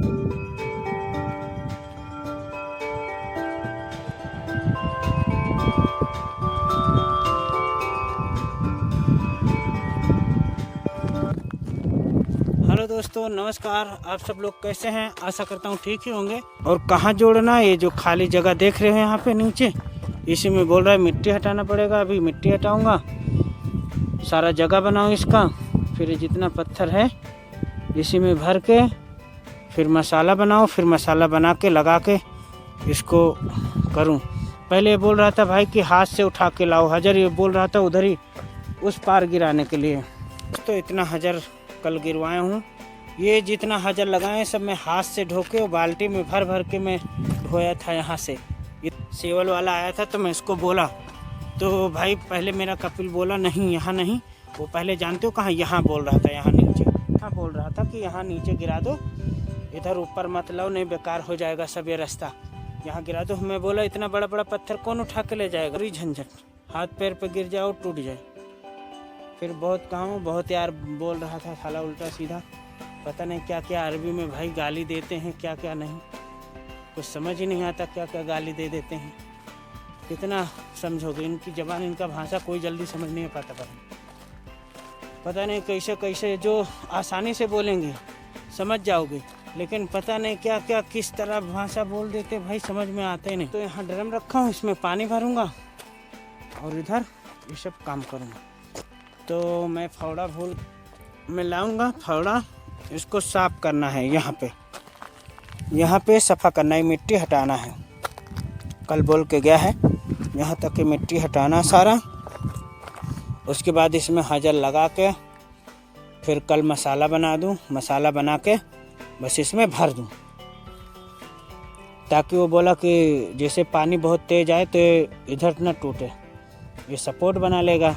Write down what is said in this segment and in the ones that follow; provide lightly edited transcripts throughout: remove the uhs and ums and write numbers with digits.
Hello दोस्तों, नमस्कार। आप सब लोग कैसे हैं? आशा करता हूँ ठीक ही होंगे। और कहाँ जोड़ना, ये जो खाली जगह देख रहे हैं यहाँ पे नीचे, इसी में बोल रहा है मिट्टी हटाना पड़ेगा। अभी मिट्टी हटाऊंगा, सारा जगह बनाऊँ इसका, फिर जितना पत्थर है इसी में भर के फिर मसाला बनाऊँ, फिर मसाला बना के लगा के इसको करूँ। पहले ये बोल रहा था भाई कि हाथ से उठा के लाओ हजर, ये बोल रहा था उधर ही उस पार गिराने के लिए। तो इतना हजर कल गिरवाया हूँ। ये जितना हजर लगाए सब मैं हाथ से ढो के और बाल्टी में भर भर के मैं ढोया था। यहाँ से सेवल वाला आया था तो मैं इसको बोला, तो भाई पहले मेरा कपिल बोला नहीं यहाँ नहीं, वो पहले जानते हो कहाँ, यहाँ बोल रहा था, यहाँ नीचे। हाँ बोल रहा था कि यहाँ नीचे गिरा दो, इधर ऊपर मत लाओ, नहीं बेकार हो जाएगा सब ये रास्ता, यहाँ गिरा दो। मैं बोला इतना बड़ा बड़ा पत्थर कौन उठा के ले जाएगा, पूरी झंझट, हाथ पैर पे गिर जाओ टूट जाए। फिर बहुत काम, बहुत यार बोल रहा था साला उल्टा सीधा, पता नहीं क्या क्या अरबी में भाई गाली देते हैं, क्या क्या नहीं, कुछ समझ ही नहीं आता क्या क्या गाली दे देते हैं। कितना समझोगे, इनकी ज़बान, इनका भाषा कोई जल्दी समझ नहीं पाता। पता नहीं कैसे कैसे, जो आसानी से बोलेंगे समझ जाओगे, लेकिन पता नहीं क्या क्या किस तरह भाषा बोल देते भाई, समझ में आते ही नहीं। तो यहाँ ड्रम रखा हूँ, इसमें पानी भरूँगा और इधर ये सब काम करूँगा। तो मैं फावड़ा मैं लाऊंगा फावड़ा, इसको साफ करना है, यहाँ पे सफ़ा करना है, मिट्टी हटाना है। कल बोल के गया है यहाँ तक कि मिट्टी हटाना सारा, उसके बाद इसमें हजर लगा के फिर कल मसाला बना दूँ, मसाला बना के बस इसमें भर दूँ, ताकि वो बोला कि जैसे पानी बहुत तेज आए तो इधर ना टूटे, ये सपोर्ट बना लेगा।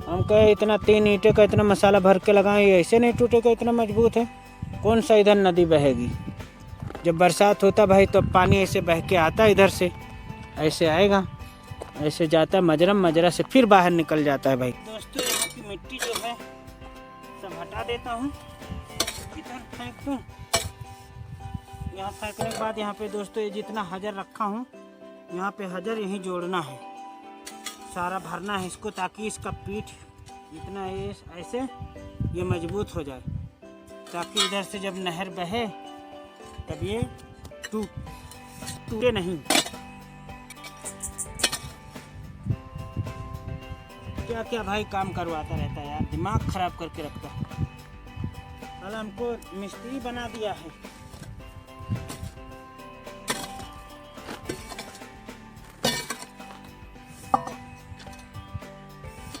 हम कहे इतना 3 ईंटे का इतना मसाला भर के लगाएं, ये ऐसे नहीं टूटेगा, इतना मजबूत है। कौन सा इधर नदी बहेगी, जब बरसात होता भाई तो पानी ऐसे बह के आता, इधर से ऐसे आएगा, ऐसे जाता मजरम, मजरा से फिर बाहर निकल जाता है भाई। दोस्तों यहाँ की मिट्टी जो है सब हटा देता हूँ, इधर फेंक दूँ। यहाँ फेंकने के बाद यहाँ पे दोस्तों ये जितना हजर रखा हूँ, यहाँ पे हजर यहीं जोड़ना है, सारा भरना है इसको, ताकि इसका पीठ इतना ऐसे ये मजबूत हो जाए, ताकि इधर से जब नहर बहे तब ये टूटे नहीं। क्या क्या भाई काम करवाता रहता है यार, दिमाग खराब करके रखता है। कल हमको मिस्त्री बना दिया है।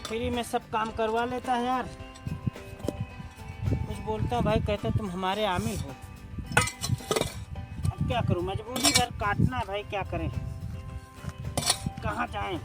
फ्री में सब काम करवा लेता है यार। कुछ बोलता हूँ भाई, कहता तुम हमारे आमिल हो। अब क्या करूँ, मजबूरी घर काटना है भाई, क्या करें, कहाँ जाएं।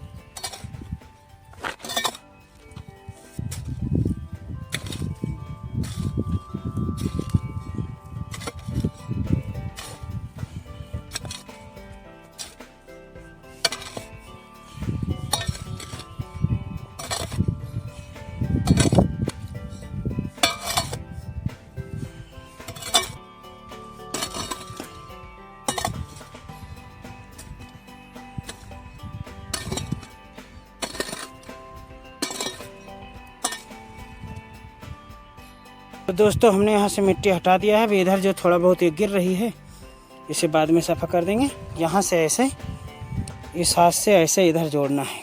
तो दोस्तों हमने यहाँ से मिट्टी हटा दिया है। अभी इधर जो थोड़ा बहुत ये गिर रही है इसे बाद में सफ़ा कर देंगे। यहाँ से ऐसे इस हाथ से ऐसे इधर जोड़ना है।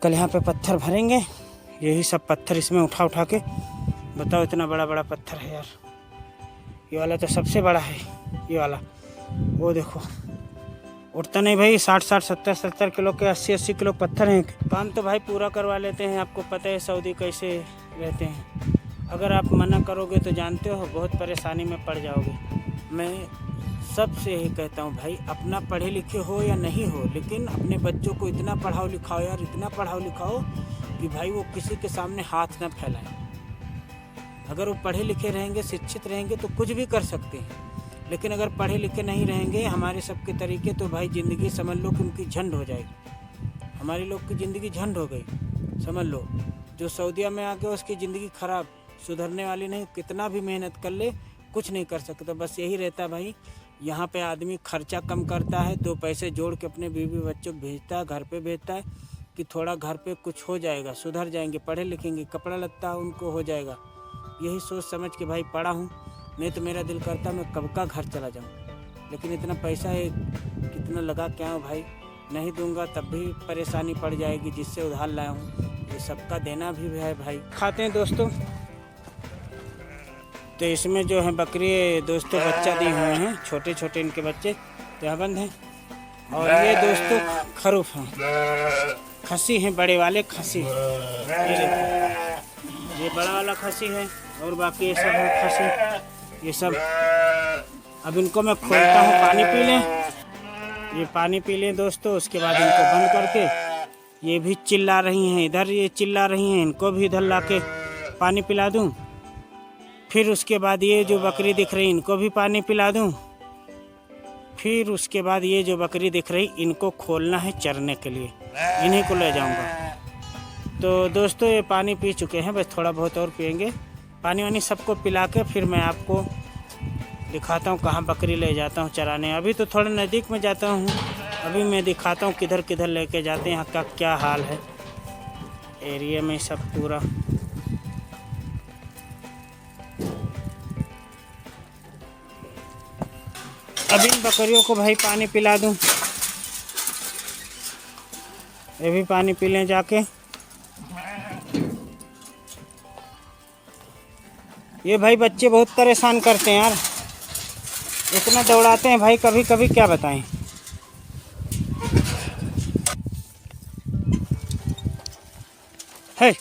कल यहाँ पे पत्थर भरेंगे, यही सब पत्थर इसमें उठा उठा के, बताओ इतना बड़ा बड़ा पत्थर है यार। ये वाला तो सबसे बड़ा है, ये वाला, वो देखो उठता नहीं भाई, 60-60 70-70 किलो के 80-80 किलो पत्थर हैं। काम तो भाई पूरा करवा लेते हैं, आपको पता है सऊदी कैसे रहते हैं। अगर आप मना करोगे तो जानते हो बहुत परेशानी में पड़ जाओगे। मैं सबसे यही कहता हूँ भाई, अपना पढ़े लिखे हो या नहीं हो, लेकिन अपने बच्चों को इतना पढ़ाओ लिखाओ यार, इतना पढ़ाओ लिखाओ कि भाई वो किसी के सामने हाथ न फैलाएं। अगर वो पढ़े लिखे रहेंगे, शिक्षित रहेंगे तो कुछ भी कर सकते हैं, लेकिन अगर पढ़े लिखे नहीं रहेंगे हमारे सबके तरीके, तो भाई ज़िंदगी समझ लो कि उनकी झंड हो जाएगी। हमारी लोग की ज़िंदगी झंड हो गई, समझ लो। जो सऊदीया में आ गया उसकी ज़िंदगी ख़राब, सुधरने वाली नहीं, कितना भी मेहनत कर ले कुछ नहीं कर सकता। बस यही रहता भाई, यहाँ पे आदमी खर्चा कम करता है, 2 पैसे जोड़ के अपने बीवी बच्चों को भेजता है, घर पे भेजता है कि थोड़ा घर पे कुछ हो जाएगा, सुधर जाएंगे, पढ़े लिखेंगे, कपड़ा लत्ता उनको हो जाएगा। यही सोच समझ के भाई पढ़ा हूँ, नहीं तो मेरा दिल करता मैं कब का घर चला जाऊँ, लेकिन इतना पैसा है कितना लगा क्या हो भाई, नहीं दूंगा तब भी परेशानी पड़ जाएगी, जिससे उधार लाया हूँ, ये सबका देना भी है भाई। खाते हैं दोस्तों। तो इसमें जो है बकरी दोस्तों बच्चा दिए हुए हैं, छोटे छोटे इनके बच्चे तहबंद हैं। और ये दोस्तों खरूफ हैं, खसी हैं, बड़े वाले खसी। ये बड़ा वाला खसी है और बाकी ये सब है खसी, ये सब। अब इनको मैं खोलता हूँ, पानी पी लें, ये पानी पी लें दोस्तों। उसके बाद इनको बंद करके, ये भी चिल्ला रही हैं इधर, ये चिल्ला रही हैं, इनको भी इधर लाके पानी पिला दूँ। फिर उसके बाद ये जो बकरी दिख रही इनको भी पानी पिला दूँ। फिर उसके बाद ये जो बकरी दिख रही इनको खोलना है चरने के लिए, इन्हीं को ले जाऊँगा। तो दोस्तों ये पानी पी चुके हैं, बस थोड़ा बहुत और पियेंगे। पानी वानी सबको पिला के फिर मैं आपको दिखाता हूँ कहाँ बकरी ले जाता हूँ चराने। अभी तो थोड़ा नज़दीक में जाता हूँ, अभी मैं दिखाता हूँ किधर किधर लेके जाते हैं, यहाँ का क्या हाल है एरिया में सब पूरा। अब इन बकरियों को भाई पानी पिला दूँ, ये भी पानी पी लें जाके। ये भाई बच्चे बहुत परेशान करते हैं यार, इतना दौड़ाते हैं भाई, कभी कभी क्या बताएं। है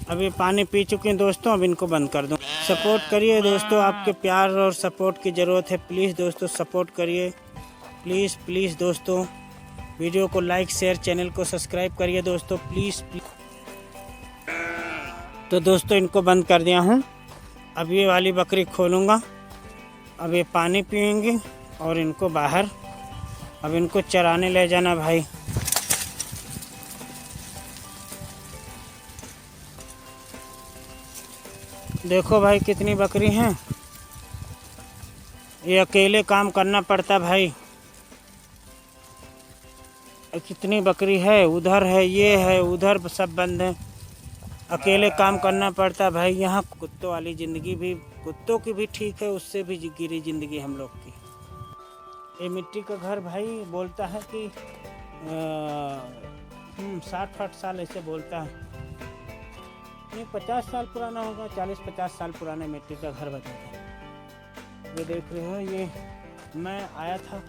अब ये पानी पी चुके हैं दोस्तों, अब इनको बंद कर दूं। सपोर्ट करिए दोस्तों, आपके प्यार और सपोर्ट की ज़रूरत है। प्लीज़ दोस्तों सपोर्ट करिए, प्लीज़ प्लीज़ दोस्तों। वीडियो को लाइक शेयर, चैनल को सब्सक्राइब करिए दोस्तों, प्लीज़ प्लीज़। तो दोस्तों इनको बंद कर दिया हूँ, अब ये वाली बकरी खोलूँगा। अब ये पानी पिएंगे और इनको बाहर, अब इनको चराने ले जाना भाई। देखो भाई कितनी बकरी हैं, ये अकेले काम करना पड़ता भाई। कितनी बकरी है, उधर है, ये है, उधर सब बंद है, अकेले काम करना पड़ता भाई। यहाँ कुत्तों वाली ज़िंदगी भी, कुत्तों की भी ठीक है, उससे भी गिरी ज़िंदगी हम लोग की। ये मिट्टी का घर भाई बोलता है कि 60-60 साल ऐसे बोलता है, नहीं 50 साल पुराना होगा, 40-50 साल पुराने मिट्टी का घर बताता है। ये देख रहे हो, ये मैं आया था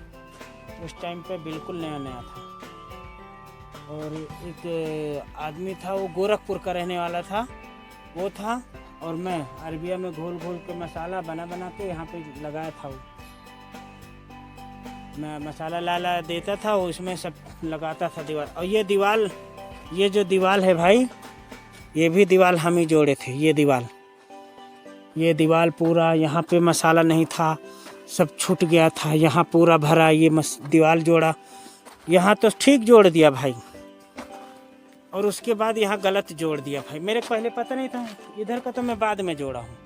उस टाइम पे बिल्कुल नया नया था, और एक आदमी था वो गोरखपुर का रहने वाला था, वो था, और मैं अरबिया में घोल घोल के मसाला बना बना के यहाँ पे लगाया था। वो मैं मसाला ला देता था, वो उसमें सब लगाता था दीवार। और ये दीवार, ये जो दीवार है भाई, ये भी दीवार हम ही जोड़े थे। ये दीवार पूरा, यहाँ पे मसाला नहीं था, सब छूट गया था, यहाँ पूरा भरा, ये दीवार जोड़ा, यहाँ तो ठीक जोड़ दिया भाई, और उसके बाद यहाँ गलत जोड़ दिया भाई। मेरे पहले पता नहीं था, इधर का तो मैं बाद में जोड़ा हूँ,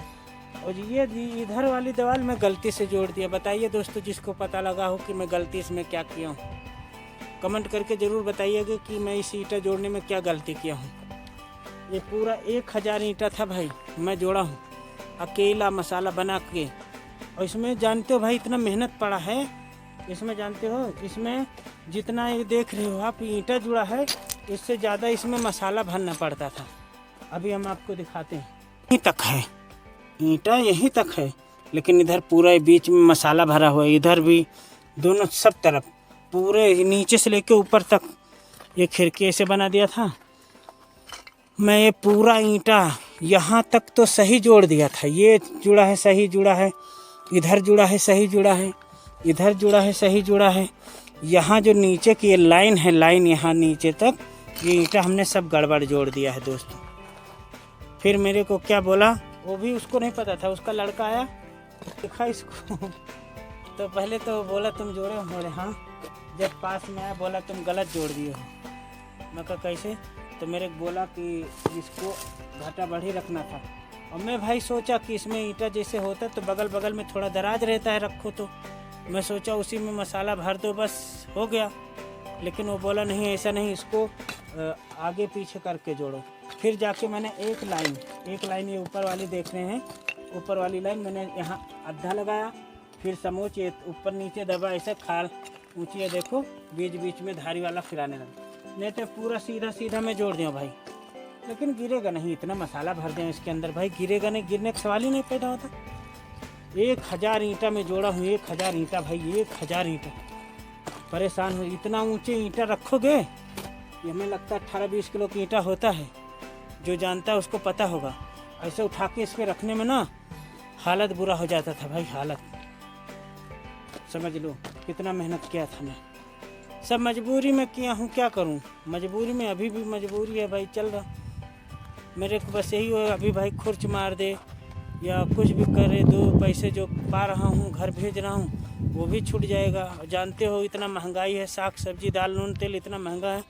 और ये इधर वाली दीवार मैं गलती से जोड़ दिया। बताइए दोस्तों, जिसको पता लगा हो कि मैं गलती से क्या किया हूँ, कमेंट करके ज़रूर बताइएगा कि मैं इस ईंटा जोड़ने में क्या गलती किया हूँ। ये पूरा 1000 ईंटा था भाई, मैं जोड़ा हूँ अकेला मसाला बना के। और इसमें जानते हो भाई इतना मेहनत पड़ा है इसमें, जानते हो इसमें जितना ये देख रहे हो आप ईंटा जुड़ा है, इससे ज़्यादा इसमें मसाला भरना पड़ता था। अभी हम आपको दिखाते हैं। यहीं तक है ईंटा, यहीं तक है, लेकिन इधर पूरा बीच में मसाला भरा हुआ है। इधर भी दोनों सब तरफ पूरे नीचे से लेके ऊपर तक ये खिड़की ऐसे बना दिया था मैं। ये पूरा ईंटा यहाँ तक तो सही जोड़ दिया था। ये जुड़ा है, सही जुड़ा है, इधर जुड़ा है, सही जुड़ा है, इधर जुड़ा है, सही जुड़ा है। यहाँ जो नीचे की ये लाइन है, लाइन यहाँ नीचे तक, ये ईंटा हमने सब गड़बड़ जोड़ दिया है दोस्तों। फिर मेरे को क्या बोला, वो भी उसको नहीं पता था, उसका लड़का आया देखा इसको तो पहले तो बोला तुम जोड़े हो, बोले हाँ। जब पास में आया बोला तुम गलत जोड़ दिए हो। मैं कहा कैसे, तो मेरे को बोला कि इसको घाटा बढ़ी रखना था। और मैं भाई सोचा कि इसमें ईंटा जैसे होता तो बगल बगल में थोड़ा दराज रहता है रखो, तो मैं सोचा उसी में मसाला भर दो बस हो गया। लेकिन वो बोला नहीं ऐसा नहीं, इसको आगे पीछे करके जोड़ो। फिर जाके मैंने एक लाइन ये ऊपर वाली देख रहे हैं, ऊपर वाली लाइन मैंने यहाँ आधा लगाया, फिर समोच ये ऊपर नीचे दबा, ऐसे खाल ऊँची है देखो, बीच बीच में धारी वाला फिराने लगा। नहीं तो पूरा सीधा सीधा मैं जोड़ दूँ भाई, लेकिन गिरेगा नहीं। इतना मसाला भर दें इसके अंदर भाई, गिरेगा नहीं, गिरने का सवाल ही नहीं पैदा होता। 1000 ईंटा में जोड़ा हूँ, 1000 ईंटा भाई, 1000 ईंटा। परेशान हो, इतना ऊंचे ईंटा रखोगे, ये हमें लगता है 18-20 किलो की ईंटा होता है। जो जानता है उसको पता होगा। ऐसे उठा के इसके रखने में ना हालत बुरा हो जाता था भाई, हालत समझ लो कितना मेहनत किया था मैं। सब मजबूरी में किया हूँ, क्या करूँ, मजबूरी में, अभी भी मजबूरी है भाई, चल रहा। मेरे को बस यही हो, अभी भाई खुर्च मार दे या कुछ भी करे, 2 पैसे जो पा रहा हूँ घर भेज रहा हूँ वो भी छूट जाएगा। जानते हो इतना महंगाई है, साग सब्जी दाल नून तेल इतना महंगा है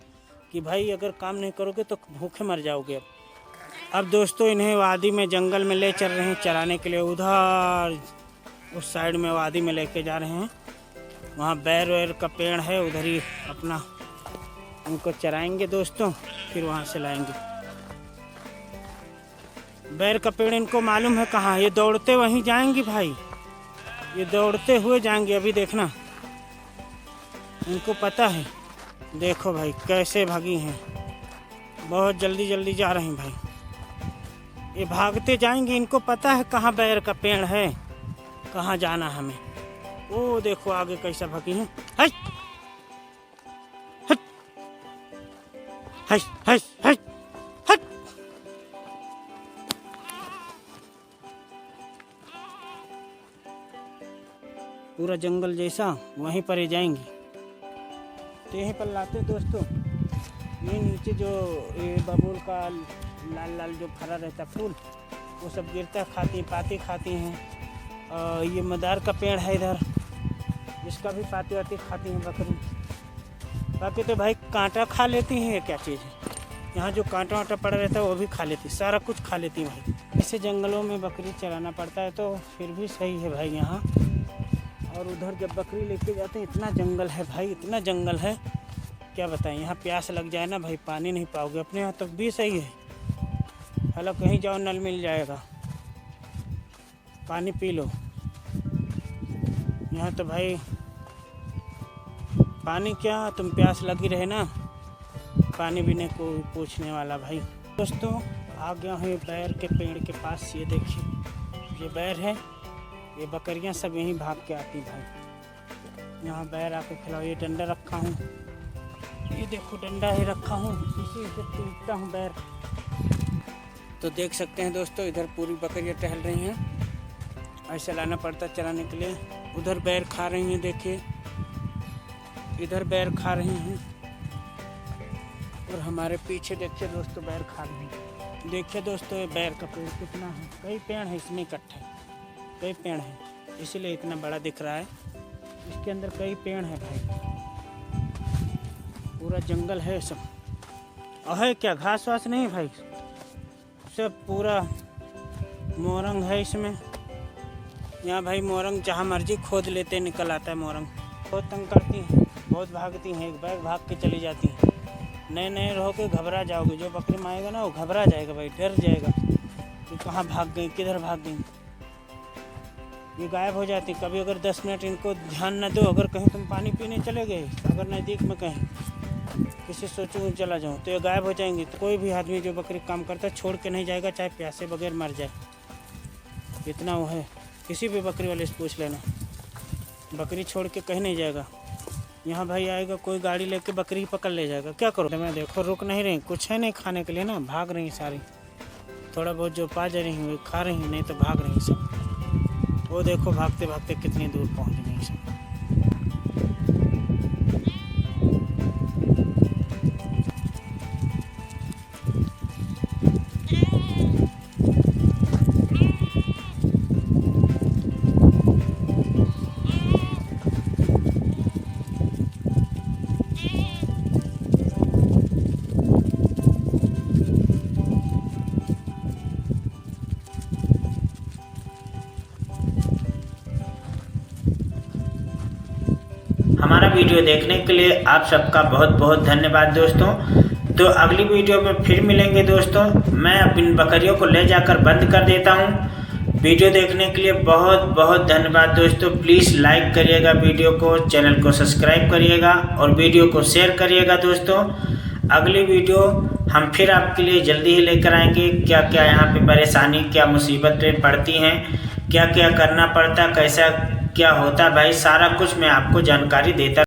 कि भाई अगर काम नहीं करोगे तो भूखे मर जाओगे। अब दोस्तों इन्हें वादी में जंगल में ले चल रहे हैं चराने के लिए। उधर उस साइड में वादी में लेके जा रहे हैं, वहाँ बैर वैर का पेड़ है, उधर ही अपना उनको चराएंगे दोस्तों, फिर वहाँ से लाएंगे। बैर का पेड़ इनको मालूम है कहाँ, ये दौड़ते वहीं जाएंगी भाई, ये दौड़ते हुए जाएंगे। अभी देखना इनको पता है, देखो भाई कैसे भागी हैं, बहुत जल्दी जल्दी जा रही हैं भाई, ये भागते जाएंगे। इनको पता है कहाँ बैर का पेड़ है, कहाँ जाना हमें। वो देखो आगे कैसा भागी हैं, हट हट हट हट हट हट। पूरा जंगल जैसा, वहीं पर ही जाएंगी। तो यहीं पर लाते दोस्तों, ये नीचे जो ये बबूल का लाल लाल जो फरा रहता फूल, वो सब गिरता खाती, पाती खाती हैं। और ये मदार का पेड़ है इधर, इसका भी पाती वाती खाती हैं बकरी। बाकी तो भाई कांटा खा लेती हैं, ये क्या चीज़ है, यहाँ जो कांटा वाटा पड़ा रहता है वो भी खा लेती, सारा कुछ खा लेती हैं भाई। ऐसे जंगलों में बकरी चराना पड़ता है तो फिर भी सही है भाई यहाँ। और उधर जब बकरी लेके जाते हैं, इतना जंगल है भाई, इतना जंगल है क्या बताएं। यहाँ प्यास लग जाए ना भाई, पानी नहीं पाओगे। अपने यहाँ तक भी सही है, हालांकि कहीं जाओ नल मिल जाएगा, पानी पी लो। यहाँ तो भाई पानी क्या, तुम प्यास लगी रहे ना, पानी भी नहीं कोई पूछने वाला भाई। दोस्तों आ गया हूँ बैर के पेड़ के पास, ये देखिए ये बैर है, ये बकरियाँ सब यहीं भाग के आती भाई। यहाँ बैर आके खिलाओ। ये डंडा रखा हूँ, ये देखो डंडा ही रखा हूँ, इसी से पीटता हूँ बैर। तो देख सकते हैं दोस्तों, इधर पूरी बकरियाँ टहल रही हैं, ऐसे लाना पड़ता चराने के लिए। उधर बैर खा रही हैं, देखिए इधर बैर खा रही हैं, और हमारे पीछे देखिए दोस्तों बैर खा रही हैं। देखिए दोस्तों ये बैर का पेड़ कितना है, कई पेड़ है इसमें इकट्ठे, कई पेड़ हैं, इसीलिए इतना बड़ा दिख रहा है। इसके अंदर कई पेड़ हैं भाई, पूरा जंगल है सब। और है क्या घास वास नहीं भाई, सब पूरा मोरंग है इसमें। यहाँ भाई मोरंग जहाँ मर्जी खोद लेते निकल आता है मोरंग। बहुत तंग करती हैं, बहुत भागती हैं, एक बैग भाग के चली जाती हैं। नए नए रहोगे घबरा जाओगे, जो बकरी मारेगा ना वो घबरा जाएगा भाई, डर जाएगा कि कहाँ भाग गई, किधर भाग गई। ये गायब हो जाती। कभी अगर 10 मिनट इनको ध्यान न दो, अगर कहीं तुम पानी पीने चले गए, अगर नज़दीक में कहीं, किसी सोचूँ चला जाऊँ तो ये गायब हो जाएंगी। तो कोई भी आदमी जो बकरी काम करता है छोड़ के नहीं जाएगा, चाहे प्यासे बगैर मर जाए। इतना वो है, किसी भी बकरी वाले से पूछ लेना, बकरी छोड़ के कहीं नहीं जाएगा। यहाँ भाई आएगा कोई गाड़ी लेके बकरी पकड़ ले जाएगा, क्या करो? मैं देखो रुक नहीं रही, कुछ है नहीं खाने के लिए ना, भाग रही सारी। थोड़ा बहुत जो पा जा रही वो खा रही, नहीं तो भाग रही सब। वो देखो भागते भागते कितनी दूर पहुँच गई सब। हमारा वीडियो देखने के लिए आप सबका बहुत बहुत धन्यवाद दोस्तों। तो अगली वीडियो में फिर मिलेंगे दोस्तों। मैं अपनी बकरियों को ले जाकर बंद कर देता हूं। वीडियो देखने के लिए बहुत बहुत धन्यवाद दोस्तों। प्लीज़ लाइक करिएगा वीडियो को, चैनल को सब्सक्राइब करिएगा और वीडियो को शेयर करिएगा दोस्तों। अगली वीडियो हम फिर आपके लिए जल्दी ही लेकर आएंगे। क्या क्या यहाँ पे परेशानी, क्या मुसीबतें पड़ती हैं, क्या क्या करना पड़ता, कैसा क्या होता भाई, सारा कुछ मैं आपको जानकारी देता